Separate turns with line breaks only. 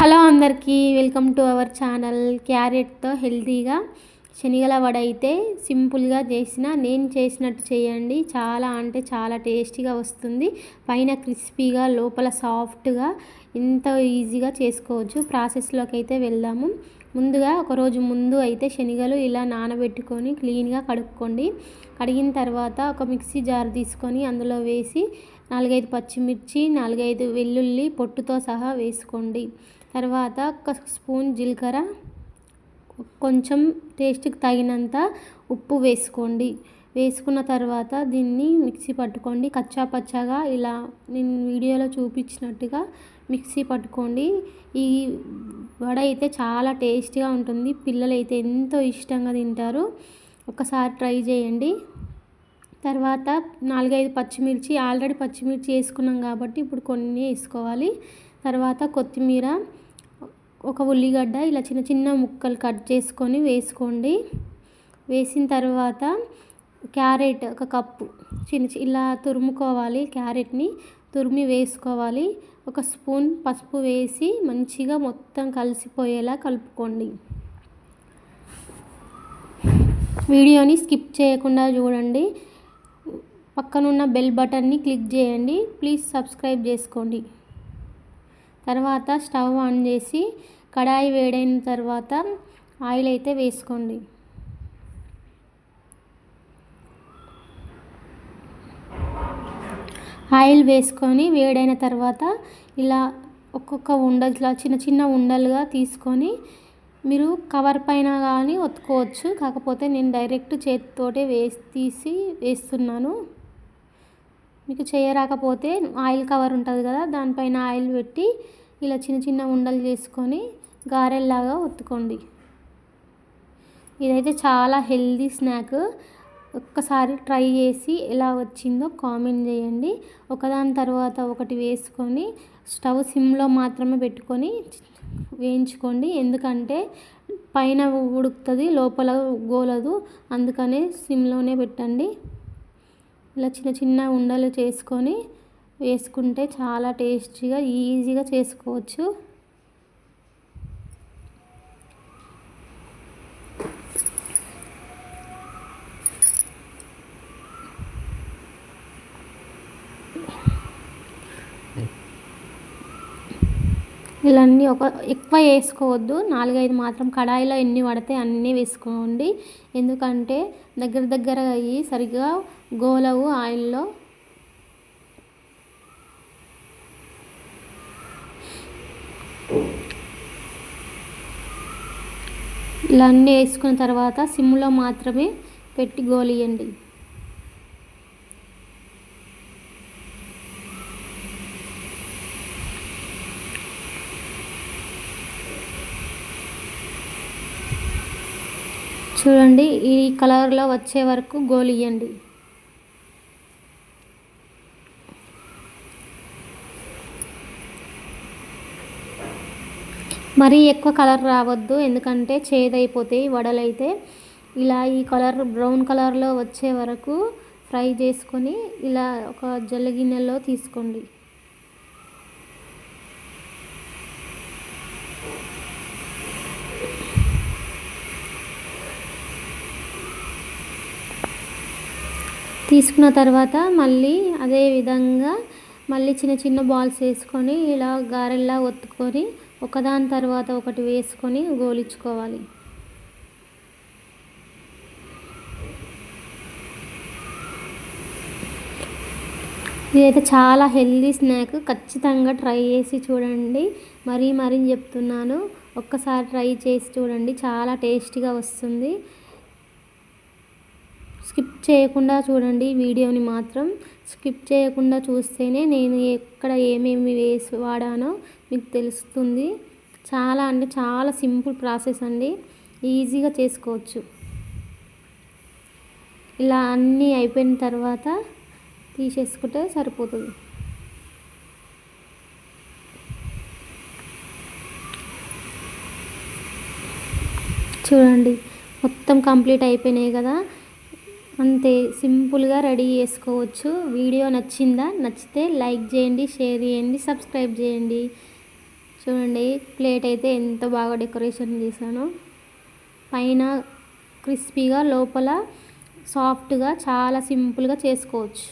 Hello అందరికీ welcome to our channel. క్యారెట్తో హెల్తీగా శనగల వడ అయితే సింపుల్గా నేను చేసినట్టు చేయండి. చాలా అంటే చాలా టేస్టీగా వస్తుంది. పైన క్రిస్పీగా లోపల సాఫ్ట్గా ఎంతో ఈజీగా చేసుకోవచ్చు. ప్రాసెస్లోకి అయితే వెళ్దాము. ముందుగా ఒకరోజు ముందు అయితే శనగలు ఇలా నానబెట్టుకొని క్లీన్గా కడుక్కోండి. కడిగిన తర్వాత ఒక మిక్సీ జార్ తీసుకొని అందులో వేసి 4-5 పచ్చిమిర్చి, 4-5 వెల్లుల్లి పొట్టుతో సహా వేసుకోండి. తర్వాత ఒక స్పూన్ జీలకర్ర, కొంచెం టేస్ట్కి తగినంత ఉప్పు వేసుకోండి. వేసుకున్న తర్వాత దీన్ని మిక్సీ పట్టుకోండి. కచ్చా పచ్చాగా ఇలా నేను వీడియోలో చూపించినట్టుగా మిక్సీ పట్టుకోండి. ఈ వడ అయితే చాలా టేస్టీగా ఉంటుంది. పిల్లలు అయితే ఎంతో ఇష్టంగా తింటారు. ఒకసారి ట్రై చేయండి. తర్వాత 4-5 పచ్చిమిర్చి, ఆల్రెడీ పచ్చిమిర్చి వేసుకున్నాం కాబట్టి ఇప్పుడు కొన్ని వేసుకోవాలి. తర్వాత కొత్తిమీర, ఒక ఉల్లిగడ్డ ఇలా చిన్న చిన్న ముక్కలు కట్ చేసుకొని వేసుకోండి. వేసిన తర్వాత క్యారెట్ ఒక కప్పు ఇలా తురుముకోవాలి. క్యారెట్ని తురిమి వేసుకోవాలి. ఒక స్పూన్ పసుపు వేసి మంచిగా మొత్తం కలిసిపోయేలా కలుపుకోండి. వీడియోని స్కిప్ చేయకుండా చూడండి. పక్కనున్న బెల్ బటన్ని క్లిక్ చేయండి. ప్లీజ్ సబ్స్క్రైబ్ చేసుకోండి. తర్వాత స్టవ్ ఆన్ చేసి కడాయి వేడైన తర్వాత ఆయిల్ అయితే వేసుకోండి. ఆయిల్ వేసుకొని వేడైన తర్వాత ఇలా ఒక్కొక్క ఇట్లా చిన్న చిన్న ఉండలుగా తీసుకొని మీరు కవర్ పైన కానీ ఒత్తుకోవచ్చు. కాకపోతే నేను డైరెక్ట్ చేతితోటే తీసి వేస్తున్నాను. మీకు చేయరాకపోతే ఆయిల్ కవర్ ఉంటుంది కదా, దానిపైన ఆయిల్ పెట్టి ఇలా చిన్న చిన్న ఉండలు చేసుకొని గారెల్లాగా ఒత్తుకోండి. ఇదైతే చాలా హెల్దీ స్నాక్. ఒక్కసారి ట్రై చేసి ఎలా వచ్చిందో కామెంట్ చేయండి. ఒకదాని తర్వాత ఒకటి వేసుకొని స్టవ్ సిమ్లో మాత్రమే పెట్టుకొని వేయించుకోండి. ఎందుకంటే పైన ఉడుకుతుంది, లోపల గోలదు. అందుకనే సిమ్లోనే పెట్టండి. ఇలా చిన్న చిన్న ఉండలు చేసుకొని వేసుకుంటే చాలా టేస్టీగా ఈజీగా చేసుకోవచ్చు. ఇలా అన్నీ ఎక్కువ వేసుకోవద్దు, 4-5 మాత్రం. కడాయిలో ఎన్ని పడితే అన్నీ వేసుకోండి. ఎందుకంటే దగ్గర అయ్యి సరిగ్గా గోలవు ఆయిల్లో. ఇలా అన్నీ వేసుకున్న తర్వాత సిమ్లో మాత్రమే పెట్టి గోలియండి. చూడండి, ఈ కలర్లో వచ్చే వరకు గోలియండి. మరీ ఎక్కువ కలర్ రావద్దు, ఎందుకంటే చేదైపోతాయి వడలైతే. ఇలా ఈ కలర్ బ్రౌన్ కలర్లో వచ్చే వరకు ఫ్రై చేసుకొని ఇలా ఒక జల్లగిన్నెలో తీసుకోండి. తీసుకున్న తర్వాత మళ్ళీ అదే విధంగా చిన్న చిన్న బాల్స్ వేసుకొని ఇలా గారెల్లా ఒత్తుకొని ఒకదాని తర్వాత ఒకటి వేసుకొని గోలించుకోవాలి. ఇదైతే చాలా హెల్దీ స్నాక్. ఖచ్చితంగా ట్రై చేసి చూడండి. మరీ చెప్తున్నాను, ఒక్కసారి ట్రై చేసి చూడండి. చాలా టేస్టీగా వస్తుంది. స్కిప్ చేయకుండా చూడండి వీడియోని మాత్రం. స్కిప్ చేయకుండా చూస్తేనే నేను ఎక్కడ ఏమేమి వాడానో మీకు తెలుస్తుంది. చాలా అంటే చాలా సింపుల్ ప్రాసెస్ అండి, ఈజీగా చేసుకోవచ్చు. ఇలా అన్నీ అయిపోయిన తర్వాత తీసేసుకుంటే సరిపోతుంది. చూడండి, మొత్తం కంప్లీట్ అయిపోయినాయి కదా. అంతే సింపుల్గా రెడీ చేసుకోవచ్చు. వీడియో నచ్చిందా? నచ్చితే లైక్ చేయండి, షేర్ చేయండి, సబ్స్క్రైబ్ చేయండి. చూడండి ప్లేట్ అయితే ఎంత బాగా డెకరేషన్ చేశానో, పైన క్రిస్పీగా లోపల సాఫ్ట్గా చాలా సింపుల్గా చేసుకోవచ్చు.